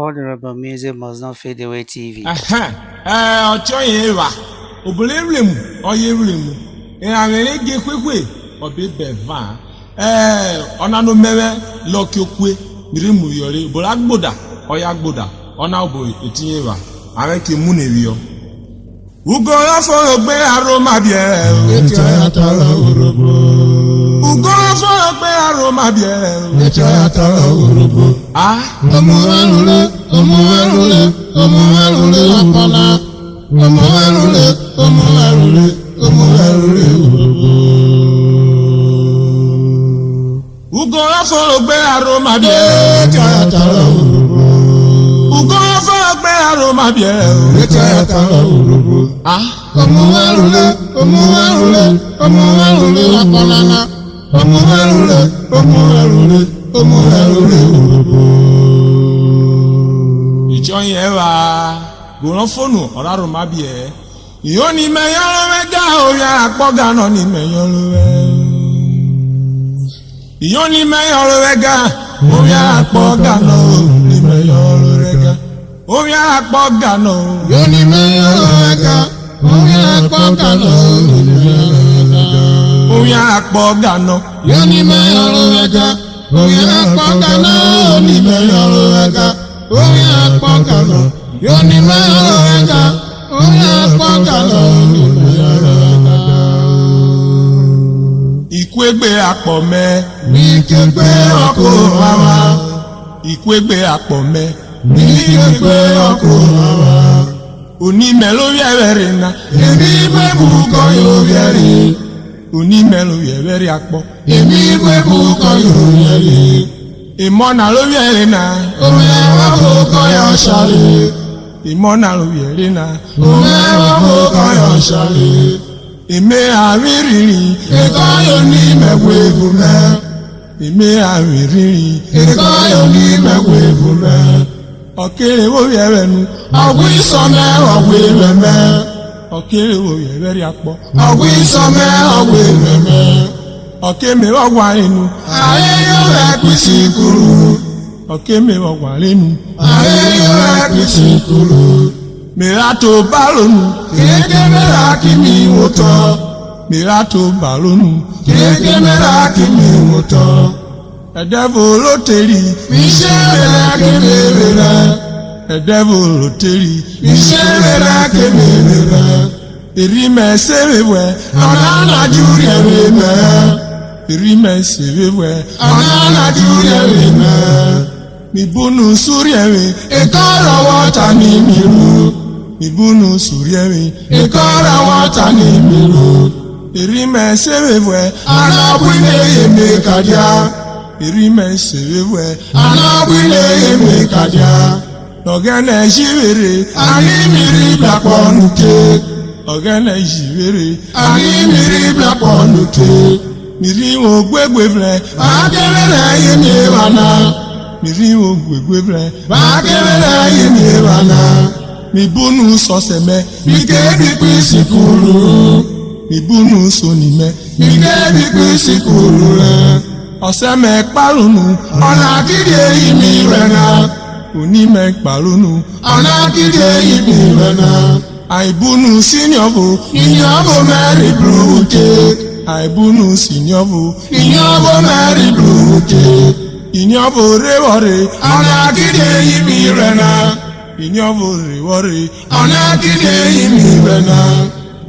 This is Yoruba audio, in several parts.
Honorable music must not fade away TV. Ọchọ yẹn wà òbúlé wìlẹ̀mù ọyẹ wìlẹ̀mù ìrànlẹ́ gé kwekwe ọbẹ̀ bẹ̀ van ọ̀nàdó mẹ́wẹ́ lọ́kì Okwe mìíràn mú yọrí bọ̀lá gbòdà ọ̀yà gbòdà ọ̀nà òbò ètìyẹ wà àrẹ kì í mú nèwì yọ. Ugo lọ́fọ̀ọ́ gbé aroma bíẹ̀ Ètò àtàrà òròbó. Ugo lọ́fọ̀ọ́ gbé aroma bíẹ̀ Ètò àtàrà òròbó. Ọmọ ẹrùlé, ọmọ ẹrùlé, ọmọ ẹrùlé ọ̀pọ̀lá. Ọmọ ẹrùlé, ọmọ ẹrùlé, ọmọ ẹrùlé òròbó. Ugo lọ́fọ̀ọ́ gbé aroma bíẹ̀ Ètò àtàrà òròbó. Ugo lọ́fọ̀ọ́ gbé aroma bíẹ̀ Ètò àtàrà òròbó. Ọmọ ẹrùlé, ọmọ ẹrùlé, ọmọ ẹrùlé ọ̀pọ̀lá. Ọmọ ẹrùlé, ọmọ ẹrùlé, ọmọ ẹrùlé òròbó. ìjọ yẹn wà gbòòrò fóònù ọ̀rọ̀ má bíẹ̀ ìyó ni mẹ́yọ́rọ́ mẹ́gà orí àpọ̀gà náà ni mẹ́yọ́rọ́ mẹ́. ìyó ni mẹ́yọ́rọ́ mẹ́gà orí àpọ̀gà náà ni mẹ́yọ́rọ́ mẹ́gà orí àpọ̀gà náà. Yóò ní mẹ́yọ́rọ́ mẹ́gà orí àpọ̀gà náà ni mẹ́yọ́rọ́ mẹ́gà. orí àpọ̀gà náà. Yóò ní mẹ́yọ́rọ́ mẹ́gà orí àpọ̀gà náà ni mẹ́yọ́rọ́ mẹ́gà. Orí àpọ̀gà náà. Yóò ní mẹ́yọ́rọ́ mẹ́gà orí àpọ̀gà náà ni mẹ́yọ́rọ́ mẹ́gà. Ìkwégbé àpọ̀ mẹ́. Ní kégbé ọkọ̀ wàwá. Ìkwégbé àpọ̀ mẹ́. Ní kégbé ọkọ̀ wàwá. Onímẹ̀ lórí ẹ̀rẹ̀ náà. Èmi gbé bukọ̀ yóò yẹrí. Onímẹ̀ lórí ẹ̀rẹ̀ àpọ̀. Èmi gbé bukọ̀ yóò yẹrí. Ìmọ̀nà lórí ẹ̀rẹ̀ náà. Omi ẹ̀wọ̀n bukọ̀ yóò ṣàlẹ̀. Ìmọ̀nà lórí ẹ̀rẹ̀ náà. Omi ẹ̀wọ̀n bukọ̀ yóò ṣàlẹ̀. Èmi àrírìrì. Ìkọ́ yóò ní mẹ́wé bùmẹ́. Èmi àrírìrì. Ìkọ́ yóò ní mẹ́wé bùmẹ́. Ọ̀kẹ́rẹ́ lórí ẹ̀rẹ̀ nu. Ọ̀gbìn sọmẹ́ ọ̀gbìn mẹ́mẹ́. Ọ̀kẹ́rẹ́ lórí ẹ̀rẹ̀ àpọ̀. Ọ̀gbìn sọmẹ́ ọ̀gbìn mẹ́mẹ́. Ọ̀kẹ́mẹ́ ọ̀gbà inú. Ayé yóò rẹ̀ pèsè kúrú. Ọ̀kẹ́mẹ́ ọ̀gbà inú. Ayé yóò rẹ̀ pèsè kúrú. Mìíràn tó bá lónù. Kéèké mẹ́ra kí mi wò tọ́. Mìíràn tó bá lónù. Kéèké mẹ́ra kí mi wò tọ́. Ẹ̀dẹ́fò ló tẹ̀lé. Iṣẹ́ mẹ́ra kí mi rẹ̀. Ẹ̀dẹ́fò ló tẹ̀lé. Iṣẹ́ mẹ́ra kí mi rẹ̀. Ìrìmẹ̀ sẹ́wẹ̀wẹ̀. Ọ̀nà ànájú rẹ̀ rẹ̀ mẹ́. Ìrìmẹ̀ sẹ́wẹ̀wẹ̀. Ọ̀nà ànájú rẹ̀ rẹ̀ mẹ́. Mìbúnú súrí ẹ̀rìn. Ìkọ́ rọwọ́ ta ní mìíràn. Mìbúnú súrí ẹ̀rìn. Ìkọ́ rọwọ́ ta ní mìíràn. Ìrìmẹ̀ sẹ́wẹ̀wẹ̀. Alábùlé yèmí kàdíá. Ìrìmẹ̀ sẹ́wẹ̀wẹ̀. Alábùlé yèmí kàdíá. Ọ̀gẹ́nẹ̀ ṣíwèrè. Ànímìrí blàpọ̀ nùké. Ọ̀gẹ́nẹ̀ ṣíwèrè. Ànímìrí blàpọ̀ nùké. Mìrí wo gbégbé flẹ̀. Bàákẹ́rẹ́rẹ́ yèmí wàná. Mìrí wo gbégbé flẹ̀. Bàákẹ́rẹ́rẹ́ yèmí wàná. Mìbúnú sọ̀sẹ̀mẹ́. Ike bíbí sìkúrú. Mìbúnú sonìmẹ́. Ike bíbí sìkúrú rẹ̀. Ọ̀sẹ̀mẹ̀ pàlónù. Ọ̀nà kíde yìí mi rẹ̀ náà. Onímẹ̀ pàlónù. Ọ̀nà kíde yìí mi rẹ̀ náà. Àìbúnú síníọ̀bù. Ìyàbò mẹ́rin bùrùkè. Àìbúnú síníọ̀bù. Ìyàbò mẹ́rin bùrùkè. Ìníọ̀bù réwọ̀rẹ́. Ọ̀nà kíde yìí mi rẹ̀ náà. Ìníọ̀bù réwọ̀rẹ́. Ọ̀nà kíde yìí mi rẹ̀ náà.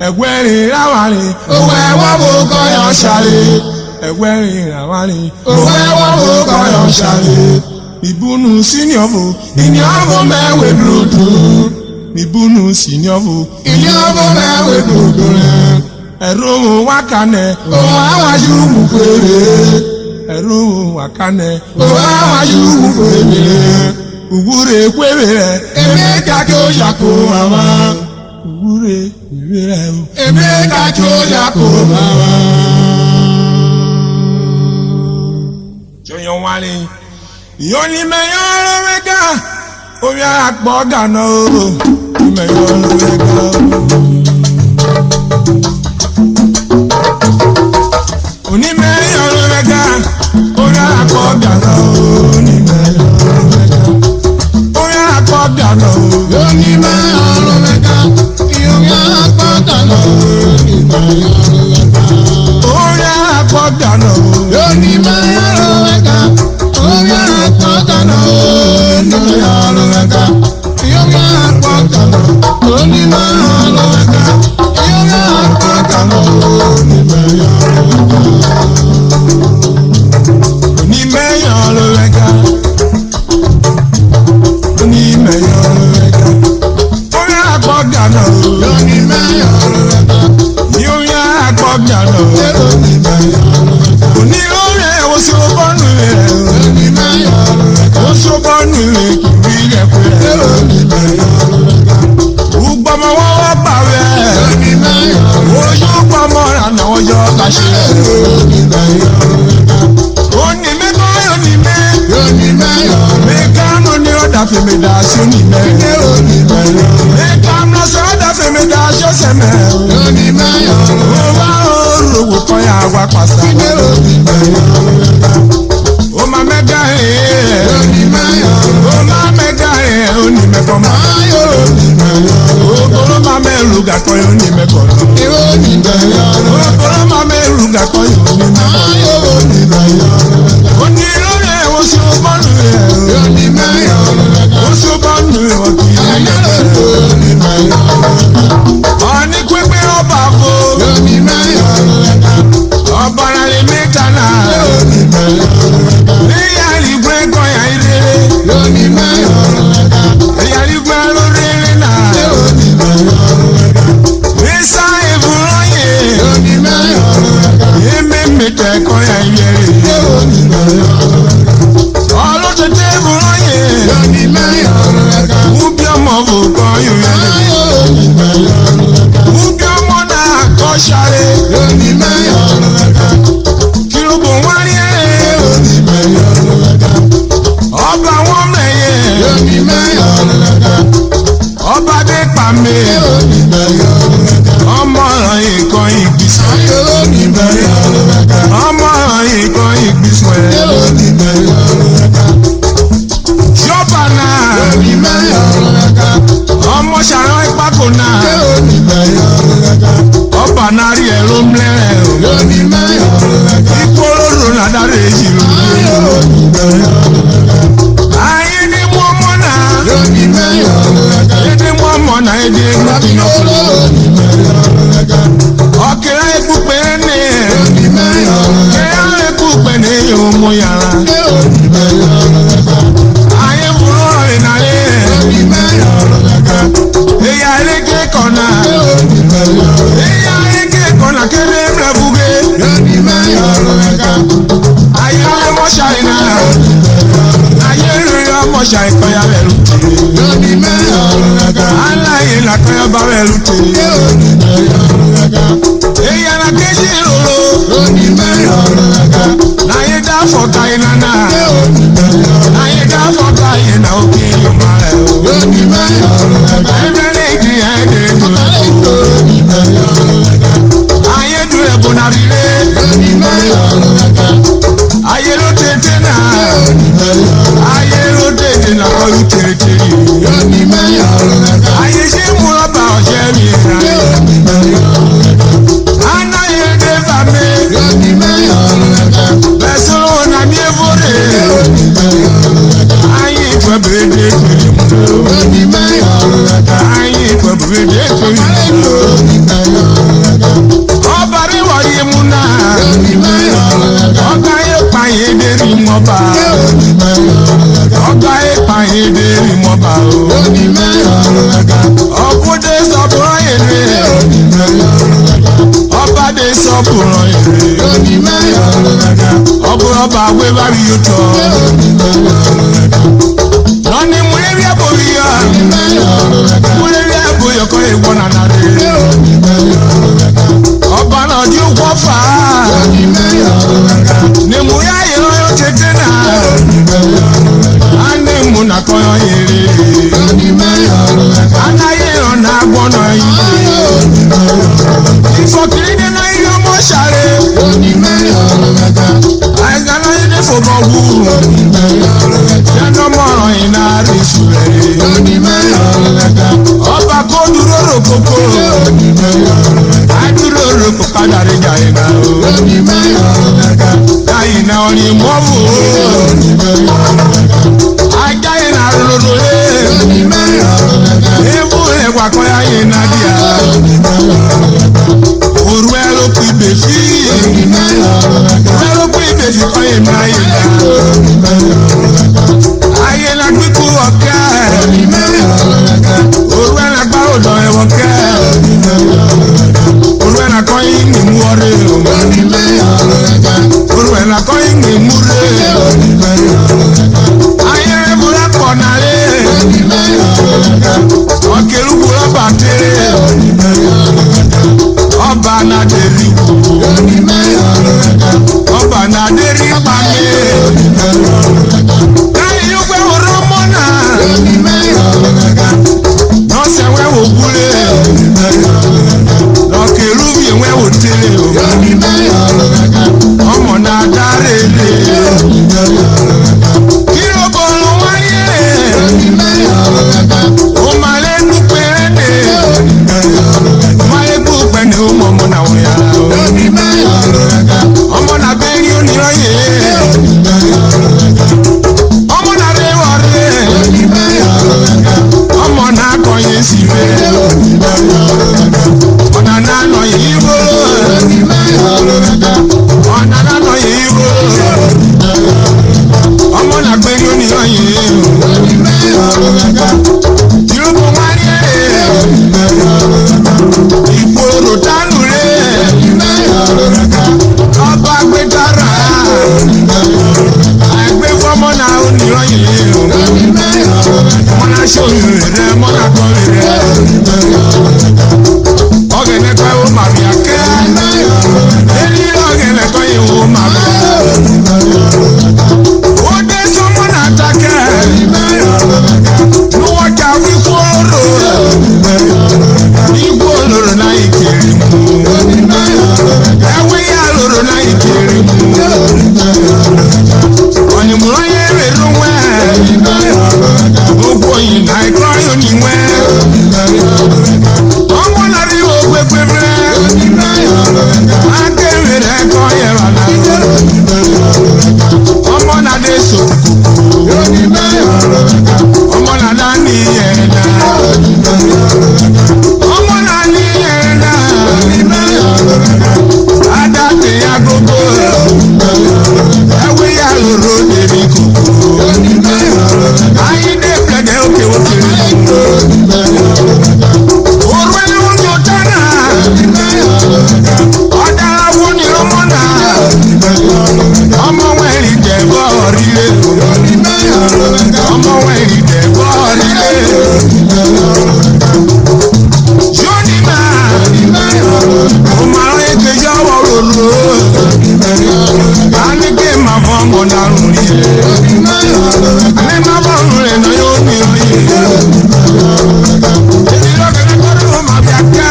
Ẹ̀gbẹ́rin ráwárin. Òwò ẹ̀wọ̀n bò kọ́yọ̀ ṣàlẹ̀. Ẹ̀gbẹ́rin ráwárin. Òwò ẹ̀wọ̀n bò kọ́yọ̀ ṣàlẹ̀. Ìbúnú síníọ̀bù. Ìyàbò mẹ́wẹ̀ dúdú. Ìbúnú síníọ̀bù. Ìyàbò mẹ́wẹ̀ dúdú rẹ̀. Ẹ̀rọ wákànẹ̀. Òwò àwájú mú péré. Ẹ̀rọ wákànẹ̀. Òwò àwájú mú péré. Ugwure kwebe rẹ̀. Eme kàkí ó yàkó màmá. Ugwure kwebe rẹ̀ o. Eme kàkí ó yàkó màmá. Jọyọ̀ wálé. Ìyọ́ ni mẹ́yọ́ lọ́wẹ́gà. Omi àpọ̀ gànà o. Mẹ́yọ́ lọ́wẹ́gà o. Onímẹ́yọ́ lọ́wẹ́gà. Omi àpọ̀ gànà o. Onímẹ́yọ́ lọ́wẹ́gà. Omi akpọdana Yoni me yorowega. Yomi akpọdana. onye akpọdana Yoni me yorowega. Yomi akpọdana. Yoni me yorowega. Yomi akpọdana. Yoni me yorowega. Yomi akpọdana. Yoni me yorowega. n'ime ya ọlụwega n'ime ya ọlụwega onye akpọdana Yoni me yorowega. onye akpọdana Yoni me yorowega. ní orí oṣùbọ́nù rẹ̀ Yoni me yorowega. oṣùbọ́nù rẹ̀ kìí rẹ̀ pẹ̀lẹ́ Yoni me yorowega. ugbọmọ wọn wọ́n gbà rẹ̀ Yoni me yorowega. ojú gbọmọ àná ọjọ́ kàṣẹ Yoni me yorowega. òní mẹ́kọ́ òní mẹ́ Yoni me yorowega. mẹ́kánú ni ọ̀dà fèmí dà sí òní mẹ́ Yoni me yorowega. mẹ́kánú sọ ọ̀dà fèmí dà sí ọ̀sẹ̀ mẹ́ Yoni me yorowega. ó wá olówó kan yà wá pàṣẹ Yoni me yorowega. ó má mẹ́gà ẹ̀ Yoni me yorowega. ó má mẹ́gà ẹ̀ òní mẹ́kọ́ má Yoni me yorowega. ó má mẹ́rù gàkọ́ òní mẹ́kọ́ lọ. Yoni me yorowega. Okoro ma meru gakọ yóò ní mẹ́kọ̀. Yoni me yorowega. Òní lórí oṣù bọ́ọ̀lù rẹ̀. Yoni me yorowega. Oṣù bọ́ọ̀lù rẹ̀ wọ́n kì í lè lọ. Yoni me yorowega. Ọ̀ní pípé ọba fo. Yoni me yorowega. Ọba rẹ̀ mẹ́ta náà. Yoni me yorowega. Níyà ìgbẹ́ kọ̀yà ìrere. Yoni me yorowega. Ìyà ìgbẹ́ lórí náà. Yoni me yorowega. Nísà ìbúrọ̀ yẹ. Yoni me yorowega. Yémé mẹ́tẹ̀ kọ̀yà ìyẹrẹ. Yoni me yorowega. Ọlọ́tẹ̀tẹ̀ ìbúrọ̀ yẹ. Yoni me yorowega. Ubi ọmọ bò kan yóò yẹ. Yoni me yorowega. Ubi ọmọ náà kọ́ sáré. Yoni me yorowega. Kí ló bò wá rí ẹ̀? Yoni me yorowega. Ọba wọn mẹ̀yẹ. Yoni me yorowega. Ọba dé pàmì. Yoni me yorowega. Ọmọ ọ̀ràn ìkan ìgbìsọ̀. Yoni me yorowega. Ọmọ ọ̀ràn ìkan ìgbìsọ̀ ẹ̀. Yoni me yorowega. Ṣọ́ba náà. Yoni me yorowega. Ọmọ ṣàrán ìpákò náà. Yoni me yorowega. Ọba náà rí ẹ̀rọ mìíràn o. Yoni me yorowega. Ikú olóró náà dáre èyí ló ń lé. Yoni me yorowega. Ayé ni mú ọmọ náà. Yoni me yorowega. Èdè mú ọmọ náà èdè gbàgbọ́. Yoni me yorowega. Ọ̀kẹ́rẹ́ ikú pé ní. Yoni me yorowega. Kẹ́rẹ́ ikú pé ní ọmọ yàrá. Yoni me yorowega. Ayé fúnra rẹ̀ náà lé. Yoni me yorowega. Èyí àrékè kọ̀nà. Yoni me yorowega. Èyí àrékè kọ̀nà kéré rẹ̀ buge. Yoni me yorowega. Ayé ọmọ ṣàìnà. Ayé rẹ̀ ọmọ ṣàìkọ̀yà rẹ̀ lù tì. Yoni me yorowega. Aláyé làkọ̀yà bá rẹ̀ lù tì. Yoni me yorowega. Èyí àràkéjì rorò. Yoni me yorowega. Láyé dá fọ̀tà iná náà. Yoni me yorowega. Láyé dá fọ̀tà iná òkè ọmọ rẹ̀ o. Yoni me yorowega. Ẹgbẹ́ lè di ẹ̀ẹ́dẹ̀ tó. Yoni me yorowega. Ayé dùn ẹ̀bùn náà rí lé. Yoni me yorowega. Ayé ló tètè náà. Yoni me yorowega. Ayé ló tètè náà kọ́ ló tèrètèrè. Yoni me yorowega. Ayé ṣe mú ọba ọ̀ṣẹ́ mi rà. Yoni me yorowega. Anáyé dé bá mi. Yoni me yorowega. Bẹ̀sùn ọ̀nà mi èvòrè. Yoni me yorowega. Ayé ìfẹ́ bèrè dé pèrè mú. Yoni me yorowega. Ayé ìfẹ́ bèrè dé pèrè mú. Yoni me yorowega. Ọba rí wọ̀nyí mú náà. Yoni me yorowega. Ọba yẹ pààyè dé rí mọ́ba. Yoni me yorowega. Ọba yẹ pààyè dé rí mọ́ba o. Yoni me yorowega. Ọkùnrin sọ̀bùrọ̀ èrè. Yoni me yorowega. Ọba dé sọ̀bùrọ̀ èrè. Yoni me yorowega. Ọbụrụ ọba agwụ ebe ahụ ya ụtọ. Yoni me yorowega. Nọọnị mụrịrị abụghị ya. Yoni me yorowega. Mụrịrị abụghị ọkọ ịgwọ na narị. Yoni me yorowega. Ọba na ọdị ụgwọ faa. Yoni me yorowega. N'ịmụ ya yịrị onye ochete na. Yoni me yorowega. Anị mụ na akọ ya yịrị. Yoni me yorowega. Anaghị ịrọ na agbọ nọ ihe. Yoni me yorowega. Ifọkiri dị na ihe ọmọ shari. Yoni me yorowega. Anyị ga na ihe fọgọ ọgwụ. Yoni me yorowega. Ya nọmọrọ ị na-arị isu. ọba kó dúró rò kókó adúró rò kó kádàrí jàyìnà jàyìnà ọ̀rìn mọ́wò ajáyìnà ròrò ebú rẹ̀ wàkọ́ yáyìnà díà òru ẹ ló kú ìbèsí ẹ ló kú ìbèsí kọ́ yìnà yìnà ayélujára kíkú ọ̀kẹ́ òru ẹ̀ nà gbárò dán ẹ̀wọ̀n kẹ́ òru ẹ̀ nà kọ́ yín ní mú ọ̀rẹ́ òru ẹ̀ nà kọ́ yín ní mú rẹ́ ayélujára múra pọ̀ nàlẹ́ ọ̀kẹ́rù múra bàtẹ́rẹ́ ọba nàdẹ́rì ọba nàdẹ́rì pàmẹ́. Nọ́ọ̀sẹ̀ wẹ́ wò gúlé lọ́kẹ̀rú mi wẹ́ wò tẹ́lẹ̀ o ọmọ náà dáre lé kí ló bọ̀ ló wáyé o máa lẹ́nu pẹ́ẹ́dẹ́ wáyé kó pẹ́ẹ́dẹ́ o mọ̀ ọmọ náà wọ̀nyá ọmọ náà bẹ́ẹ̀ ni ó nírọ̀ yé. Ọmọ náà kọ yẹn sí rẹ̀ ọ̀nà náà lọ yìí wó ọ̀nà náà lọ yìí wó ọmọ náà gbé yóò ní ọ̀yẹ́ yóò wá rí ìgboro dánù rẹ̀ ọba gbé dára àgbẹ̀ fọmọ náà ó ní ọ̀yẹ́ mọ́nà sóyún rẹ̀ mọ́nà kọ́rin rẹ̀ ọ̀gẹ̀nẹ̀ kọ́ ìwò màmí àkẹ́ èyí ọ̀gẹ̀nẹ̀ kọ́ ìwò màmí ó dé sọ́mọ́nà àtàkẹ́ ní wọ́n jà wíwó lòrò wíwó lòrò náà ìkéré mú ẹ̀wé yà lòrò náà ìkéré mú ọ̀nìmọ̀ yẹn rẹ̀ ló wẹ̀ gbogbo yìí náà ẹ̀kọ́ yóò ní wẹ́ ọmọ náà rí ògbé pẹ́pẹ́ akéwì rẹ̀ kọ́ yẹn wà náà ọmọ náà dé so ọmọ náà dá ní yẹn náà ọmọ náà ní yẹn náà adáte ya gbogbo ẹwé ya lòrò lèmi kòkó ayé dé pẹ̀lẹ́ òkè òkè òru ẹni wọn yóò dáná ọ̀dára wo ni ọmọ náà ọmọ wẹ̀rì dẹ̀bọ̀ rílé ọmọ wẹ̀rì dẹ̀bọ̀ rílé yóní máa o máa ń ké yọ̀wọ̀ lòlò a ní kí n máa fọ́ ọmọ náà rùn rí a ní máa fọ́ ọmọ rẹ̀ náà yóò ní oyè èyí lọ́kẹ́lẹ́ kọ́rí o máa bí aká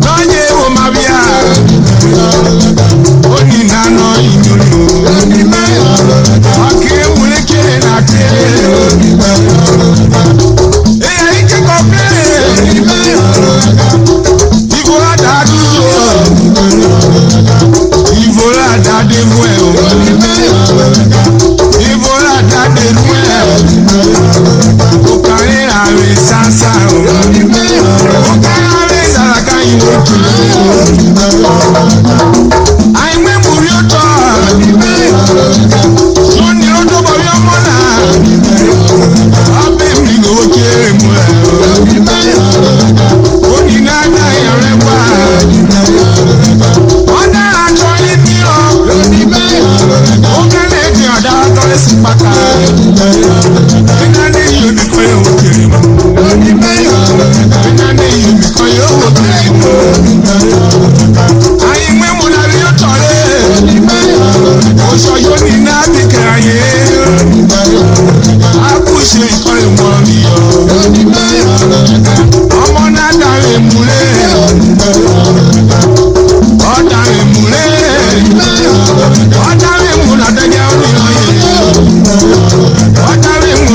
lọ́yẹ̀ o máa bí a ó ní nánà ìdúró ọkẹ́ múlẹ̀ kéré náà kéré èyí ayé kẹ́kọ̀ọ́ bẹ́ẹ̀ ìfọ̀rọ̀ dàdúró ìfọ̀rọ̀ dàdé fún ẹ̀ o ìfọ̀rọ̀ dàdé fún ẹ̀ o kárí àrè sánsá o kárí àrè sàràkà ìwé kìlọ̀ àìmọ́ ìmúrí ọ̀tọ̀ lónìí ó tó bọ̀ bí ọmọ náà ọbẹ̀ mi kò kéré mu ẹ̀ o ní náà dá ìyàrá wá ọ̀dà àjọ yìí ní ọ ó kẹ́lẹ́ èdè ọ̀dà ọ̀tọ̀ ẹ̀sìn pàtà iná ní ìyó nìkan yóò wò kéré mu iná ní ìyó nìkan yóò wò kéré mu àìmọ́ ìmúlá rí ọ̀tọ̀ rẹ̀ oṣù yóò ní náà bí kẹ̀rẹ̀ ayé a kú ṣe ìkọ́ ìwọ̀n mi yọ ọmọ náà dàrí múlẹ̀ ọ̀dàrí múlẹ̀ ọ̀dàrí múlẹ̀ àtẹ̀jẹ́ oníyàn yìí ọ̀dàrí múlẹ̀.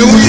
Okwe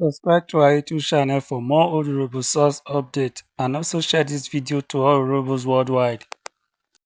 Subscribe to our YouTube channel for more old URHOBO source updates and also share this video to all URHOBOs worldwide.